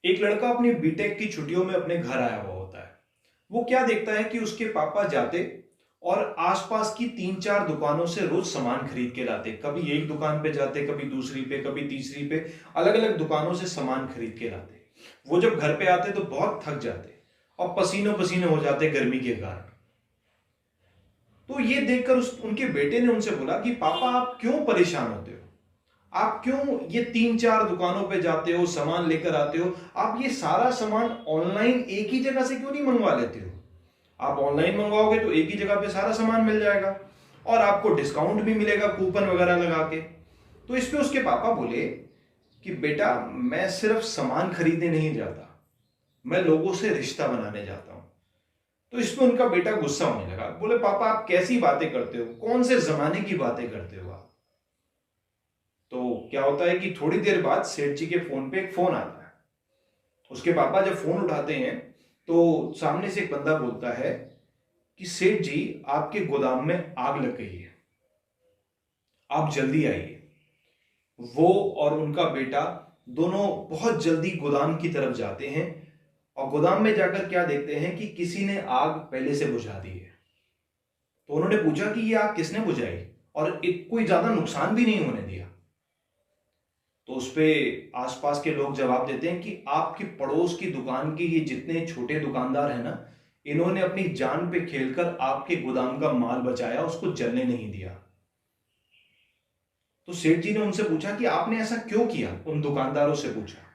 एक लड़का अपनी बीटेक की छुट्टियों में अपने घर आया हुआ होता है। वो क्या देखता है कि उसके पापा जाते और आसपास की तीन चार दुकानों से रोज सामान खरीद के लाते। कभी एक दुकान पे जाते, कभी दूसरी पे, कभी तीसरी पे, अलग अलग दुकानों से सामान खरीद के लाते। वो जब घर पे आते तो बहुत थक जाते और पसीनों पसीने हो जाते गर्मी के कारण। तो ये देखकर उनके बेटे ने उनसे बोला कि पापा, आप क्यों परेशान होते हो? आप क्यों ये तीन चार दुकानों पे जाते हो, सामान लेकर आते हो? आप ये सारा सामान ऑनलाइन एक ही जगह से क्यों नहीं मंगवा लेते हो? आप ऑनलाइन मंगवाओगे तो एक ही जगह पे सारा सामान मिल जाएगा और आपको डिस्काउंट भी मिलेगा कूपन वगैरह लगा के। तो इस पे उसके पापा बोले कि बेटा, मैं सिर्फ सामान खरीदने नहीं जाता, मैं लोगों से रिश्ता बनाने जाता हूं। तो इस पे उनका बेटा गुस्सा होने लगा। बोले, पापा आप कैसी बातें करते हो? कौन से जमाने की बातें करते हो आप? तो क्या होता है कि थोड़ी देर बाद सेठ जी के फोन पे एक फोन आता है। उसके पापा जब फोन उठाते हैं तो सामने से एक बंदा बोलता है कि सेठ जी, आपके गोदाम में आग लग गई है, आप जल्दी आइए। वो और उनका बेटा दोनों बहुत जल्दी गोदाम की तरफ जाते हैं और गोदाम में जाकर क्या देखते हैं कि किसी ने आग पहले से बुझा दी है। तो उन्होंने पूछा कि ये आग किसने बुझाई और कोई ज्यादा नुकसान भी नहीं होने दिया। तो उस पे आसपास के लोग जवाब देते हैं कि आपकी पड़ोस की दुकान के ये जितने छोटे दुकानदार हैं ना, इन्होंने अपनी जान पे खेलकर आपके गोदाम का माल बचाया, उसको जलने नहीं दिया। तो सेठ जी ने उनसे पूछा कि आपने ऐसा क्यों किया? उन दुकानदारों से पूछा।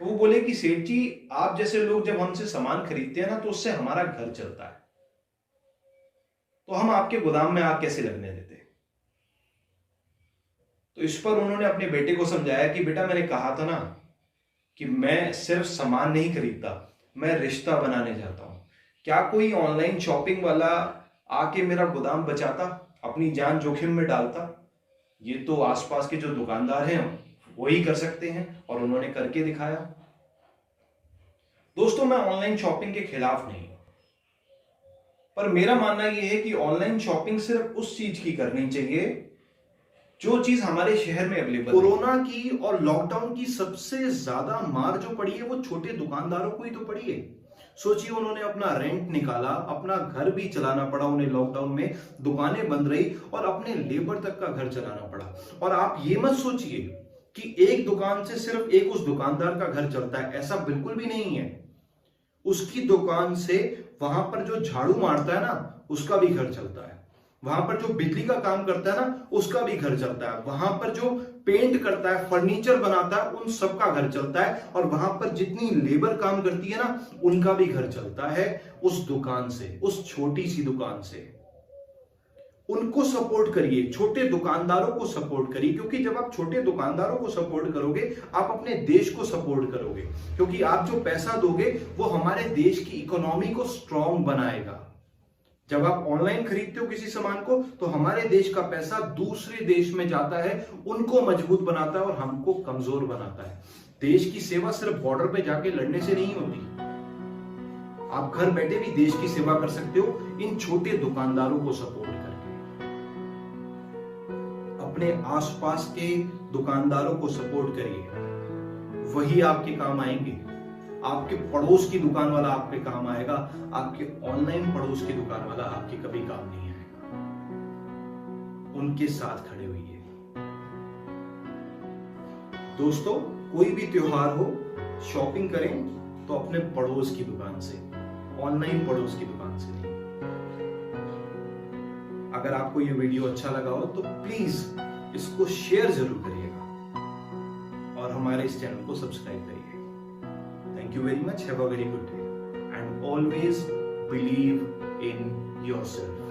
तो वो बोले कि सेठ जी, आप जैसे लोग जब हमसे सामान खरीदते हैं ना तो उससे हमारा घर चलता है, तो हम आपके गोदाम में आग कैसे लगने देते? तो इस पर उन्होंने अपने बेटे को समझाया कि बेटा, मैंने कहा था ना कि मैं सिर्फ सामान नहीं खरीदता, मैं रिश्ता बनाने जाता हूं। क्या कोई ऑनलाइन शॉपिंग वाला आके मेरा गोदाम बचाता, अपनी जान जोखिम में डालता? ये तो आसपास के जो दुकानदार हैं वो ही कर सकते हैं और उन्होंने करके दिखाया। दोस्तों, मैं ऑनलाइन शॉपिंग के खिलाफ नहीं हूं, पर मेरा मानना यह है कि ऑनलाइन शॉपिंग सिर्फ उस चीज की करनी चाहिए जो चीज हमारे शहर में अवेलेबल है। कोरोना की और लॉकडाउन की सबसे ज्यादा मार जो पड़ी है वो छोटे दुकानदारों को ही तो पड़ी है। सोचिए, उन्होंने अपना रेंट निकाला, अपना घर भी चलाना पड़ा उन्हें लॉकडाउन में, दुकानें बंद रही और अपने लेबर तक का घर चलाना पड़ा। और आप ये मत सोचिए कि एक दुकान से सिर्फ एक उस दुकानदार का घर चलता है, ऐसा बिल्कुल भी नहीं है। उसकी दुकान से वहां पर जो झाड़ू मारता है ना, उसका भी घर चलता है। वहां पर जो बिजली का काम करता है ना, उसका भी घर चलता है। वहां पर जो पेंट करता है, फर्नीचर बनाता है, उन सबका घर चलता है। और वहां पर जितनी लेबर काम करती है ना, उनका भी घर चलता है उस दुकान से, उस छोटी सी दुकान से। उनको सपोर्ट करिए, छोटे दुकानदारों को सपोर्ट करिए, क्योंकि जब आप छोटे दुकानदारों को सपोर्ट करोगे, आप अपने देश को सपोर्ट करोगे। क्योंकि आप जो पैसा दोगे वो हमारे देश की इकोनॉमी को स्ट्रांग बनाएगा। जब आप ऑनलाइन खरीदते हो किसी सामान को, तो हमारे देश का पैसा दूसरे देश में जाता है, उनको मजबूत बनाता है और हमको कमजोर बनाता है। देश की सेवा सिर्फ बॉर्डर पे जाके लड़ने से नहीं होती। आप घर बैठे भी देश की सेवा कर सकते हो इन छोटे दुकानदारों को सपोर्ट करके। अपने आसपास के दुकानदारों को सपोर्ट करिए, वही आपके काम आएंगे। आपके पड़ोस की दुकान वाला आपके काम आएगा, आपके ऑनलाइन पड़ोस की दुकान वाला आपके कभी काम नहीं आएगा। उनके साथ खड़े होइए। दोस्तों, कोई भी त्योहार हो, शॉपिंग करें तो अपने पड़ोस की दुकान से, ऑनलाइन पड़ोस की दुकान से नहीं। अगर आपको यह वीडियो अच्छा लगा हो तो प्लीज इसको शेयर जरूर करिएगा और हमारे इस चैनल को सब्सक्राइब करिए। Thank you very much. Have a very good day. And always believe in yourself.